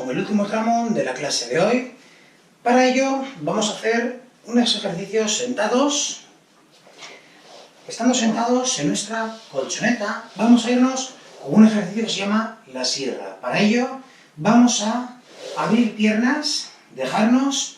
con el último tramo de la clase de hoy. Para ello vamos a hacer unos ejercicios sentados. Estando sentados en nuestra colchoneta, vamos a irnos con un ejercicio que se llama la sierra. Para ello vamos a abrir piernas, dejarnos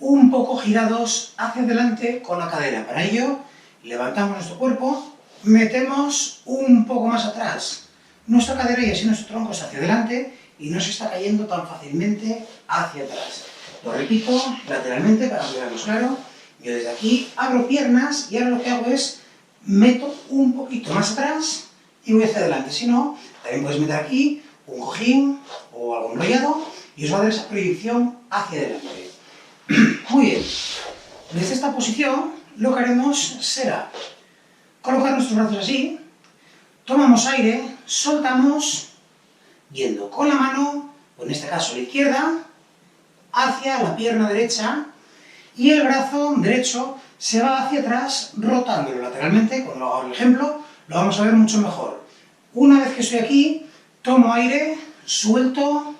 un poco girados hacia adelante con la cadera. Para ello levantamos nuestro cuerpo, metemos un poco más atrás nuestra cadera y así nuestro tronco está hacia adelante y no se está cayendo tan fácilmente hacia atrás. Lo repito lateralmente para que veamos claro. Yo desde aquí abro piernas y ahora lo que hago es meto un poquito más atrás y voy hacia adelante. Si no, también puedes meter aquí un cojín o algo enrollado y os va a dar esa proyección hacia adelante. Muy bien. Desde esta posición lo que haremos será colocar nuestros brazos así, tomamos aire, soltamos, yendo con la mano, o en este caso la izquierda, hacia la pierna derecha y el brazo derecho se va hacia atrás rotándolo lateralmente. Cuando hago el ejemplo lo vamos a ver mucho mejor. Una vez que estoy aquí, tomo aire, suelto,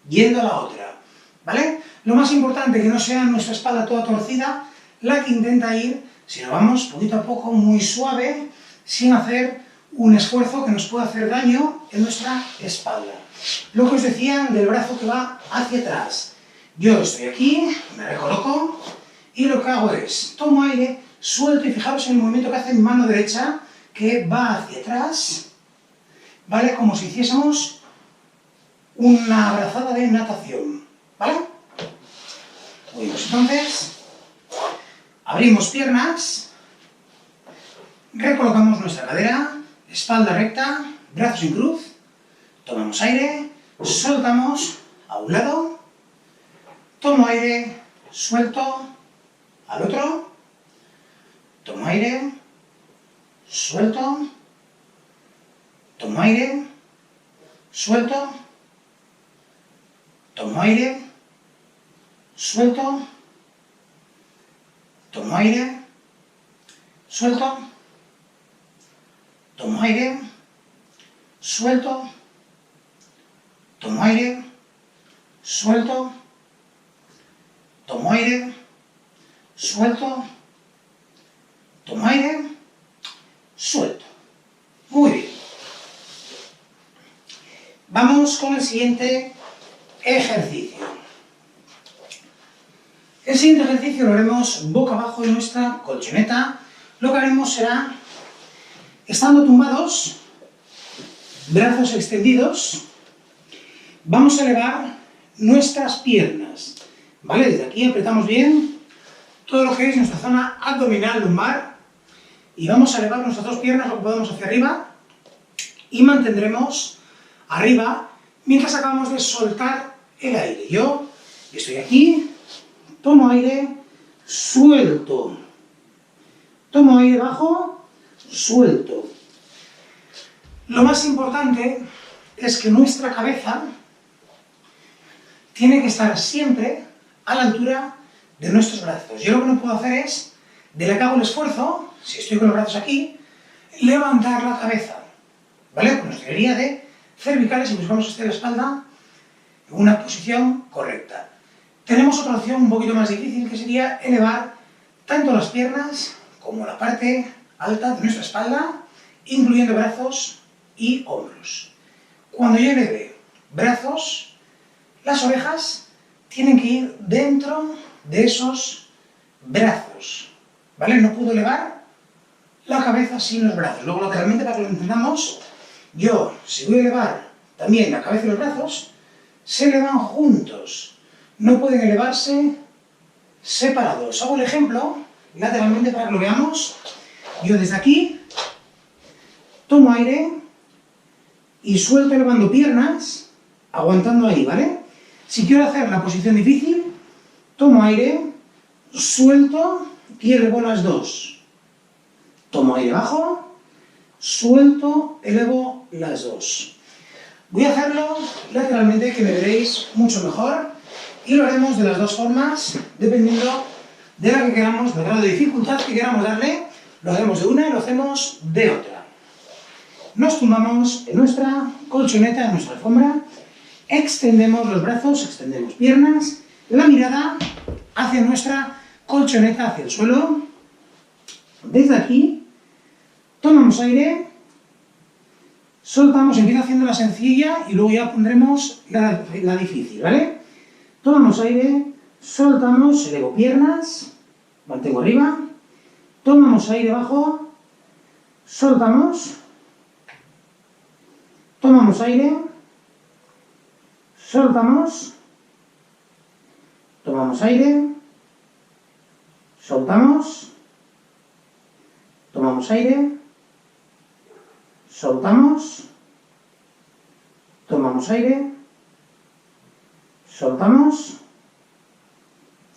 yendo a la otra, ¿vale? Lo más importante que no sea nuestra espalda toda torcida la que intenta ir, sino vamos poquito a poco, muy suave, sin hacer un esfuerzo que nos pueda hacer daño en nuestra espalda. Lo que os decía del brazo que va hacia atrás. Yo estoy aquí, me recoloco y lo que hago es, tomo aire, suelto y fijaros en el movimiento que hace mi mano derecha, que va hacia atrás, ¿vale? Como si hiciésemos una abrazada de natación, ¿vale? Muy bien, pues entonces, abrimos piernas, recolocamos nuestra cadera, espalda recta, brazos en cruz, tomamos aire, soltamos a un lado, tomo aire, suelto al otro, tomo aire, suelto, tomo aire, suelto, tomo aire, suelto, tomo aire, suelto, tomo aire, suelto, tomo aire, suelto, tomo aire, suelto, tomo aire, suelto. Muy bien. Vamos con el siguiente ejercicio. El siguiente ejercicio lo haremos boca abajo en nuestra colchoneta. Lo que haremos será, estando tumbados, brazos extendidos, vamos a elevar nuestras piernas, ¿vale? Desde aquí apretamos bien todo lo que es nuestra zona abdominal, lumbar, y vamos a elevar nuestras dos piernas lo que podamos hacia arriba y mantendremos arriba mientras acabamos de soltar el aire. Yo estoy aquí, tomo aire, suelto, tomo aire bajo, suelto. Lo más importante es que nuestra cabeza tiene que estar siempre a la altura de nuestros brazos. Yo lo que no puedo hacer es, de la que hago el esfuerzo, si estoy con los brazos aquí, levantar la cabeza, ¿vale? Con nuestra teoría de cervicales y buscamos que esté la espalda en una posición correcta. Tenemos otra opción un poquito más difícil, que sería elevar tanto las piernas como la parte alta de nuestra espalda, incluyendo brazos y hombros. Cuando yo eleve brazos, las orejas tienen que ir dentro de esos brazos, ¿vale? No puedo elevar la cabeza sin los brazos. Luego lateralmente, para que lo entendamos, yo, si voy a elevar también la cabeza y los brazos, se elevan juntos. No pueden elevarse separados. Hago el ejemplo lateralmente para que lo veamos. Yo desde aquí tomo aire y suelto elevando piernas, aguantando ahí, ¿vale? Si quiero hacer la posición difícil, tomo aire, suelto y elevo las dos. Tomo aire bajo, suelto, elevo las dos. Voy a hacerlo lateralmente, que me veréis mucho mejor, y lo haremos de las dos formas, dependiendo de la que queramos, del grado de dificultad que queramos darle. Lo hacemos de una y lo hacemos de otra. Nos tumbamos en nuestra colchoneta, en nuestra alfombra, extendemos los brazos, extendemos piernas, la mirada hacia nuestra colchoneta, hacia el suelo. Desde aquí, tomamos aire, soltamos, empieza haciendo la sencilla y luego ya pondremos la difícil, ¿vale? Tomamos aire, soltamos, elevo piernas, mantengo arriba, tomamos aire abajo, soltamos, tomamos aire, soltamos, tomamos aire, soltamos, tomamos aire, soltamos, tomamos aire, soltamos,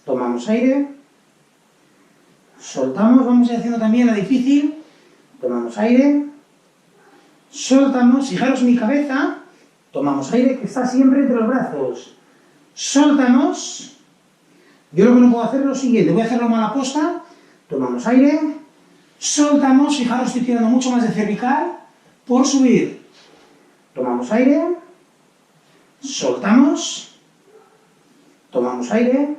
tomamos aire, soltamos, vamos a ir haciendo también la difícil, tomamos aire, soltamos, fijaros mi cabeza, tomamos aire que está siempre entre los brazos, soltamos, yo lo que no puedo hacer es lo siguiente, voy a hacerlo mal a posta, tomamos aire, soltamos, fijaros estoy tirando mucho más de cervical, por subir, tomamos aire, soltamos, tomamos aire,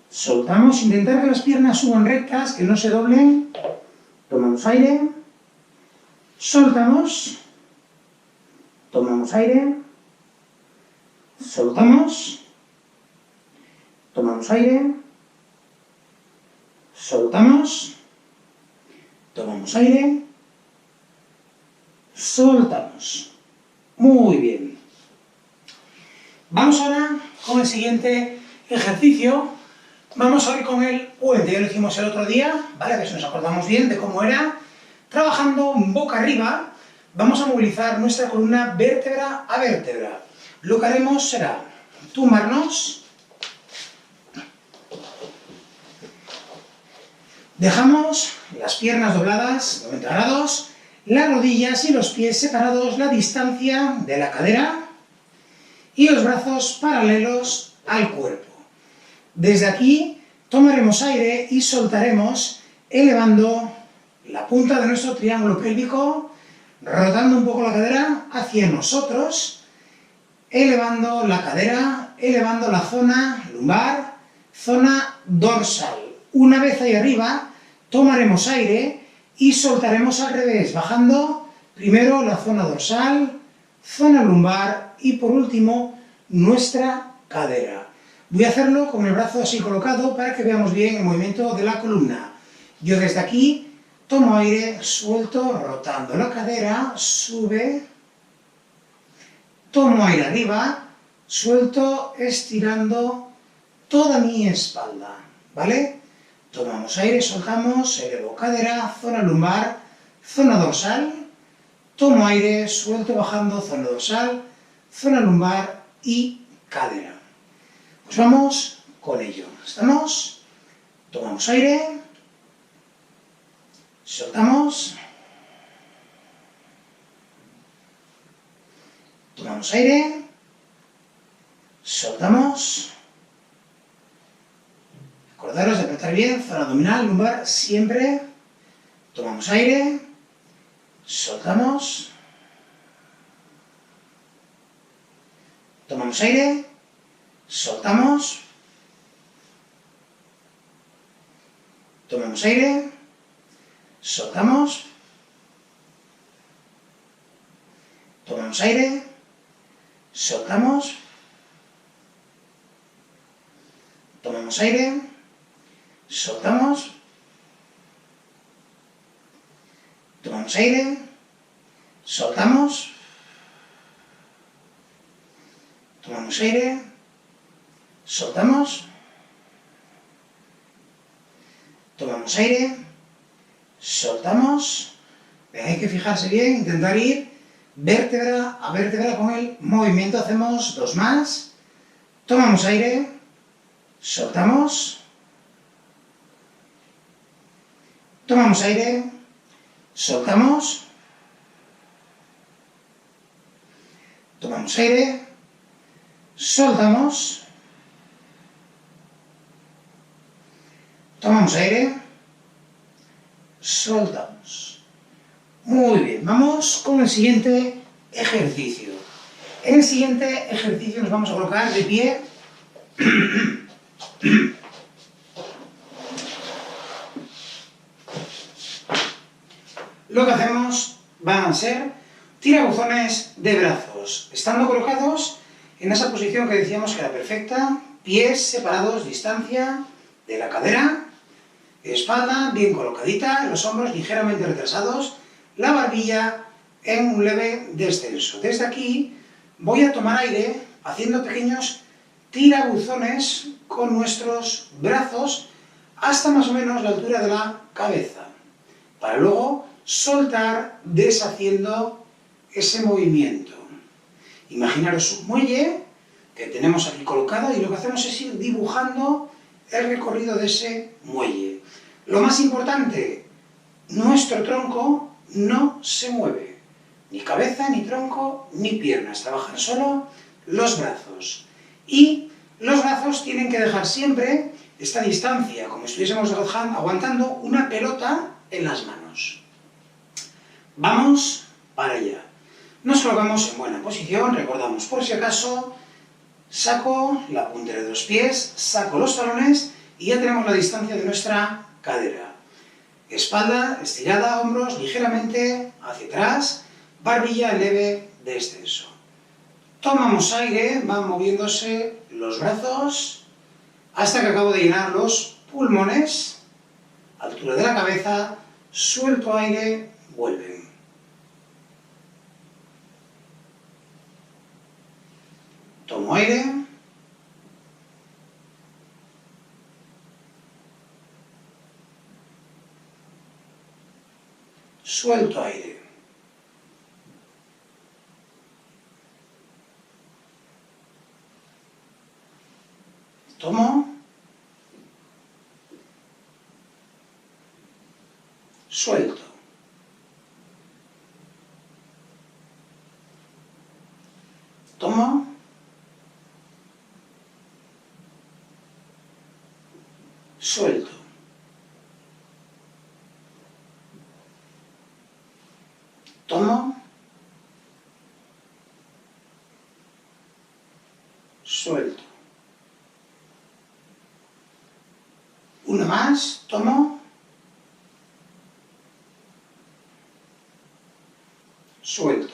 soltamos, intentar que las piernas suban rectas, que no se doblen, tomamos aire, soltamos, tomamos aire, soltamos, tomamos aire, soltamos, tomamos aire, soltamos. Muy bien. Vamos ahora con el siguiente ejercicio. Vamos a ir con el puente, ya lo hicimos el otro día, ¿vale? A ver si nos acordamos bien de cómo era. Trabajando boca arriba, vamos a movilizar nuestra columna vértebra a vértebra. Lo que haremos será tumbarnos, dejamos las piernas dobladas, 90 grados, las rodillas y los pies separados, la distancia de la cadera y los brazos paralelos al cuerpo. Desde aquí tomaremos aire y soltaremos elevando la punta de nuestro triángulo pélvico, rotando un poco la cadera hacia nosotros, elevando la cadera, elevando la zona lumbar, zona dorsal. Una vez ahí arriba, tomaremos aire y soltaremos al revés, bajando primero la zona dorsal, zona lumbar y por último nuestra cadera. Voy a hacerlo con el brazo así colocado para que veamos bien el movimiento de la columna. Yo desde aquí tomo aire, suelto, rotando la cadera, sube, tomo aire arriba, suelto, estirando toda mi espalda, ¿vale? Tomamos aire, soltamos, elevo cadera, zona lumbar, zona dorsal, tomo aire, suelto, bajando, zona dorsal, zona lumbar y cadera. Pues vamos con ello. ¿Estamos? Tomamos aire, soltamos, tomamos aire, soltamos. Acordaros de apretar bien, zona abdominal, lumbar, siempre. Tomamos aire, soltamos, tomamos aire, soltamos, tomamos aire, soltamos, tomamos aire, soltamos, tomamos aire, soltamos, tomamos aire, soltamos, tomamos aire, soltamos, tomamos aire, soltamos. Hay que fijarse bien, intentar ir vértebra a vértebra con el movimiento. Hacemos dos más. Tomamos aire, soltamos, tomamos aire, soltamos, tomamos aire, soltamos, tomamos aire, soltamos. Muy bien, vamos con el siguiente ejercicio. En el siguiente ejercicio nos vamos a colocar de pie. Lo que hacemos van a ser tirabuzones de brazos, estando colocados en esa posición que decíamos que era perfecta, pies separados, distancia de la cadera, espalda bien colocadita, los hombros ligeramente retrasados, la barbilla en un leve descenso. Desde aquí voy a tomar aire haciendo pequeños tirabuzones con nuestros brazos hasta más o menos la altura de la cabeza, para luego soltar deshaciendo ese movimiento. Imaginaros un muelle que tenemos aquí colocado y lo que hacemos es ir dibujando el recorrido de ese muelle. Lo más importante, nuestro tronco no se mueve, ni cabeza, ni tronco, ni piernas, trabajan solo los brazos. Y los brazos tienen que dejar siempre esta distancia, como si estuviésemos aguantando una pelota en las manos. Vamos para allá. Nos colocamos en buena posición, recordamos por si acaso, saco la puntera de los pies, saco los talones y ya tenemos la distancia de nuestra cadera. Espalda estirada, hombros ligeramente hacia atrás, barbilla en leve descenso. Tomamos aire, van moviéndose los brazos hasta que acabo de llenar los pulmones, altura de la cabeza, suelto aire, vuelven. Tomo aire. Suelto aire. Tomo. Suelto. Tomo. Suelto. Tomo. Suelto. Una más. Tomo. Suelto.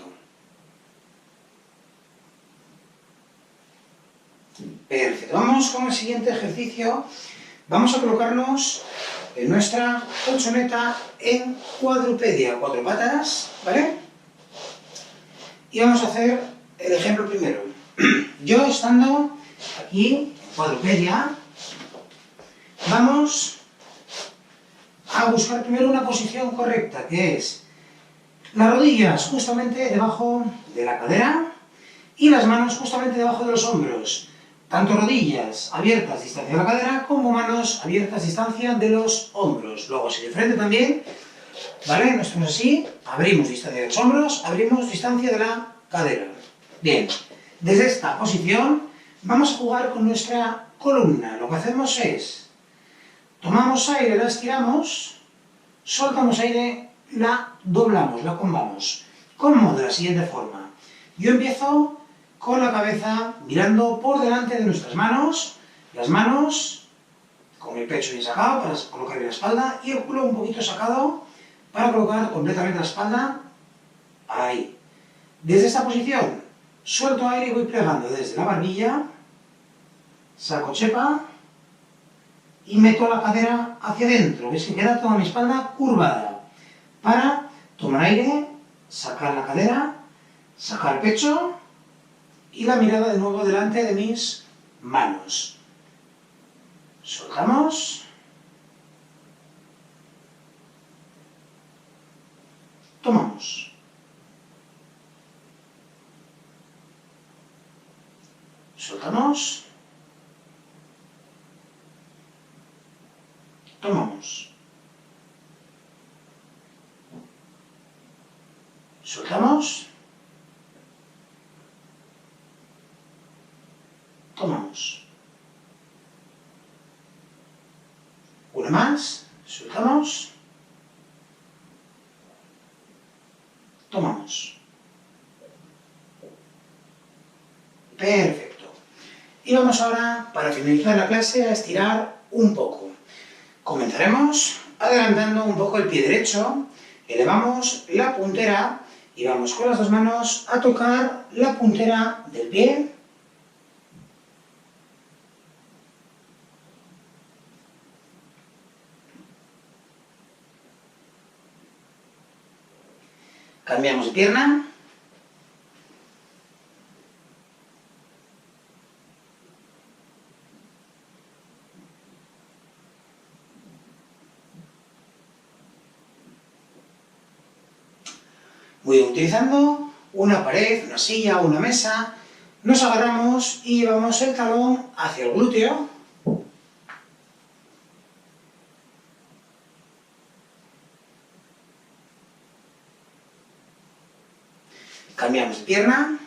Perfecto. Vamos con el siguiente ejercicio. Vamos a colocarnos en nuestra colchoneta en cuadrupedia, 4 patas, ¿vale? Y vamos a hacer el ejemplo primero. Yo estando aquí, en cuadrupedia, vamos a buscar primero una posición correcta, que es las rodillas justamente debajo de la cadera y las manos justamente debajo de los hombros. Tanto rodillas abiertas distancia de la cadera como manos abiertas distancia de los hombros. Luego así de frente también, ¿vale? Nos ponemos así, abrimos distancia de los hombros, abrimos distancia de la cadera. Bien, desde esta posición vamos a jugar con nuestra columna. Lo que hacemos es, tomamos aire, la estiramos, soltamos aire, la doblamos, la combamos. Como de la siguiente forma. Yo empiezo con la cabeza mirando por delante de nuestras manos, las manos con el pecho bien sacado para colocar bien la espalda y el culo un poquito sacado para colocar completamente la espalda ahí. Desde esta posición suelto aire y voy plegando desde la barbilla, saco chepa y meto la cadera hacia adentro, ves que queda toda mi espalda curvada para tomar aire, sacar la cadera, sacar el pecho y la mirada de nuevo delante de mis manos. Soltamos. Tomamos. Soltamos. Tomamos. Soltamos. Tomamos. Una más. Soltamos. Tomamos. Perfecto. Y vamos ahora, para finalizar la clase, a estirar un poco. Comenzaremos adelantando un poco el pie derecho, elevamos la puntera y vamos con las dos manos a tocar la puntera del pie. Cambiamos de pierna. Muy bien, utilizando una pared, una silla o una mesa, nos agarramos y llevamos el talón hacia el glúteo. Cambiamos de pierna.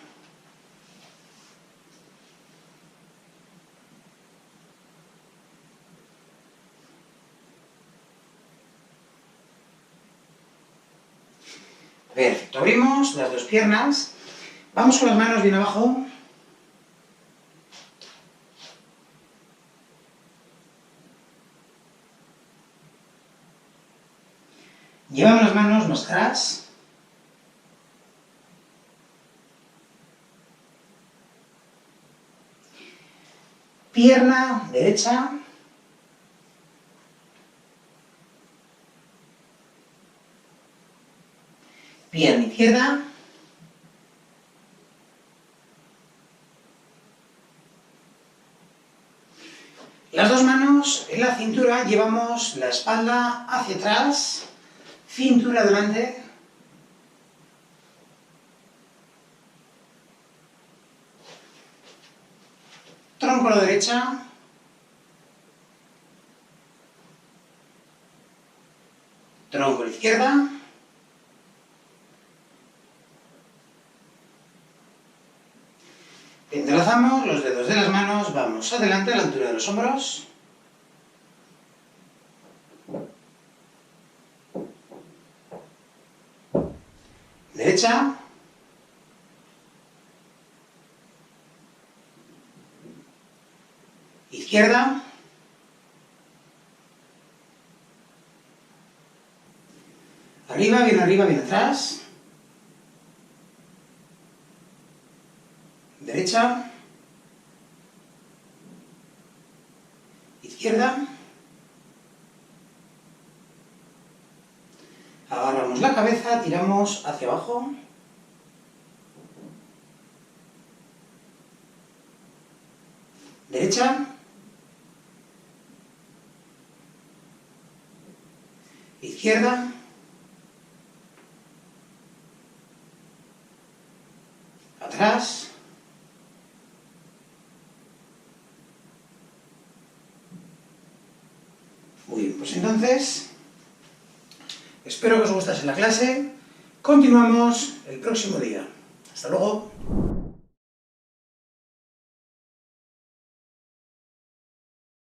Perfecto, abrimos las dos piernas, vamos con las manos bien abajo. Llevamos las manos más atrás. Pierna derecha. Pierna izquierda. Las dos manos en la cintura, llevamos la espalda hacia atrás, cintura adelante. Tronco a la derecha. Tronco a la izquierda. Entrelazamos los dedos de las manos, vamos adelante a la altura de los hombros. Derecha. Izquierda. Arriba, bien atrás. Derecha. Izquierda. Agarramos la cabeza, tiramos hacia abajo. Derecha. Izquierda. Atrás. Muy bien, pues entonces, espero que os gustase la clase. Continuamos el próximo día. Hasta luego.